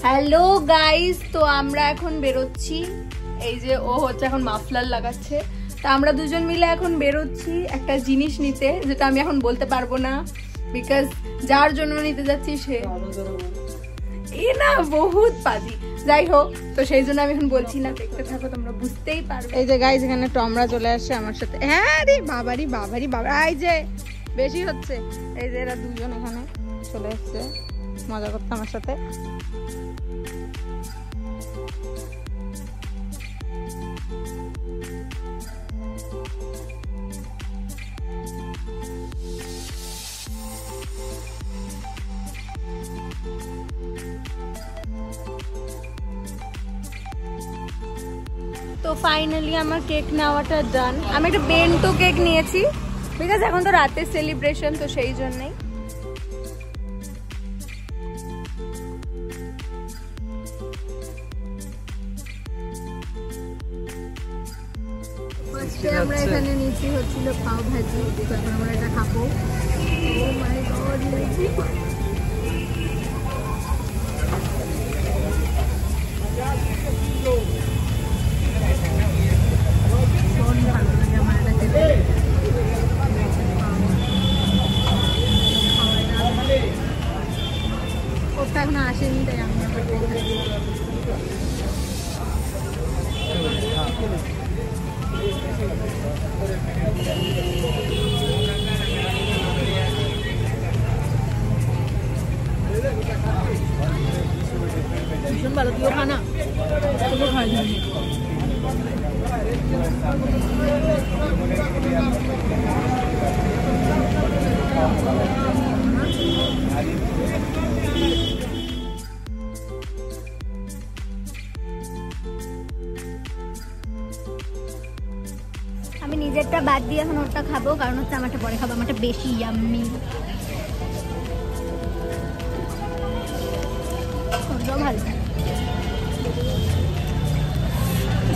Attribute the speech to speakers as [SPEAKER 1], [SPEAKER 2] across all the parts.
[SPEAKER 1] Hello guys, তো আমরা এখন বেরোচ্ছি। এই যে ও হচ্ছে এখন মাফলার লাগাচ্ছে, তো আমরা দুজন মিলে এখন বেরোচ্ছি একটা জিনিস নিতে, যেটা আমি এখন বলতে পারবো না, বিকজ যার জন্য নিতে যাচ্ছি সে না বহুত পাজি। যাই হোক, তো সেই জন্য আমি এখন বলছি না, দেখতে থাকো, তোমরা বুঝতেই পারবে। এই যে গাইস, এখানে টমরা চলে আসছে আমার সাথে। হ্যাঁ রে বাবারি বাবারি বাবা, এই যে বেশি হচ্ছে। এই যে এরা দুজন এখানে চলে আসছে মজা করতে আমার সাথে। তো ফাইনালি আমার কেক নেওয়াটা ডান। আমি একটা বেন্টো কেক নিয়েছি, বিকজ এখন তো রাতের সেলিব্রেশন, তো সেই জন্যই। ফার্স্টে আমরা এখানে নিয়েছি হচ্ছিল পাও ভাজি, তারপর আমরা এটা খাবো। ও মাই গড, লেজি ওটা এখন আসেনি, তাই আমি ভীষণ ভালো। তুইও খানা, তোকে খাই দিবি। আমি নিজেরটা বাদ দিয়ে এখন ওটা খাবো, কারণ হচ্ছে আমারটা পরে খাবো, আমারটা বেশি ইয়াম্মি। ভালো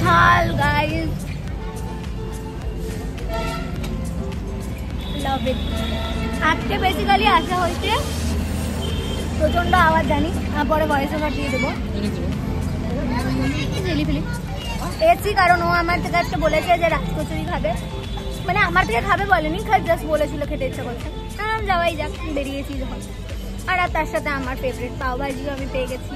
[SPEAKER 1] ঝাল গাইস, লাভ ইট। আজকে বেসিক্যালি আসা হয়েছে, প্রচন্ড আওয়াজ জানি, পরে ভয়েস ওভার দিয়ে দেবো। এসি কারণ ও আমার থেকে একটা বলেছে যে রাজকচুরি খাবে, মানে আমার থেকে খাবে বলেনি, জাস্ট বলেছিল খেতে ইচ্ছা করছে। যাওয়াই যাক, বেরিয়েছি যখন। আর তার সাথে আমার ফেভারিট পাও ভাজিও আমি পেয়ে গেছি।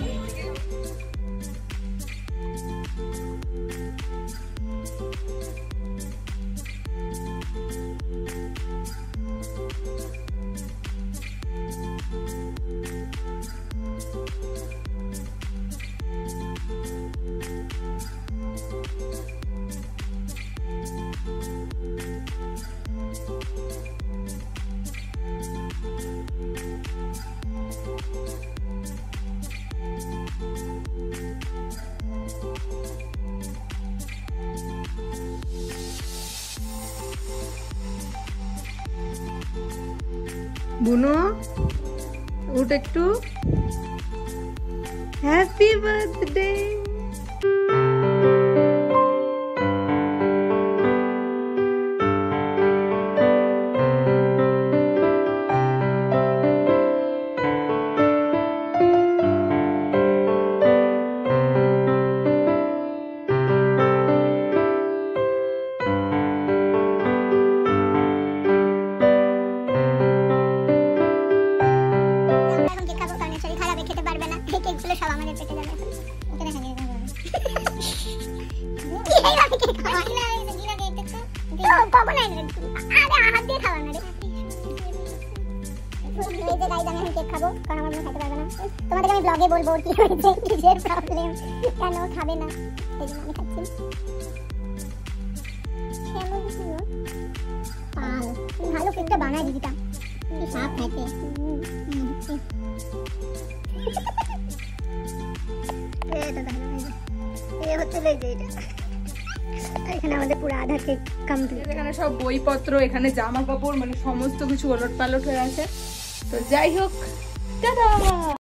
[SPEAKER 1] বুনো উঠ একটু। Happy birthday. তোমাদের আমি ব্লগে বলবো কি হয়েছে, কিসের প্রবলেম, কেন খাবে না, এই জন্য আমি খাচ্ছি। ভালো কেকটা বানায় দিদিটা, সাপ খাইতে। এখানে আমাদের পুরো আধা কেক কমপ্লিট। এখানে সব বইপত্র, এখানে জামা কাপড়, মানে সমস্ত কিছু ওলট পালট হয়ে আছে। তো যাই হোক, টাটা।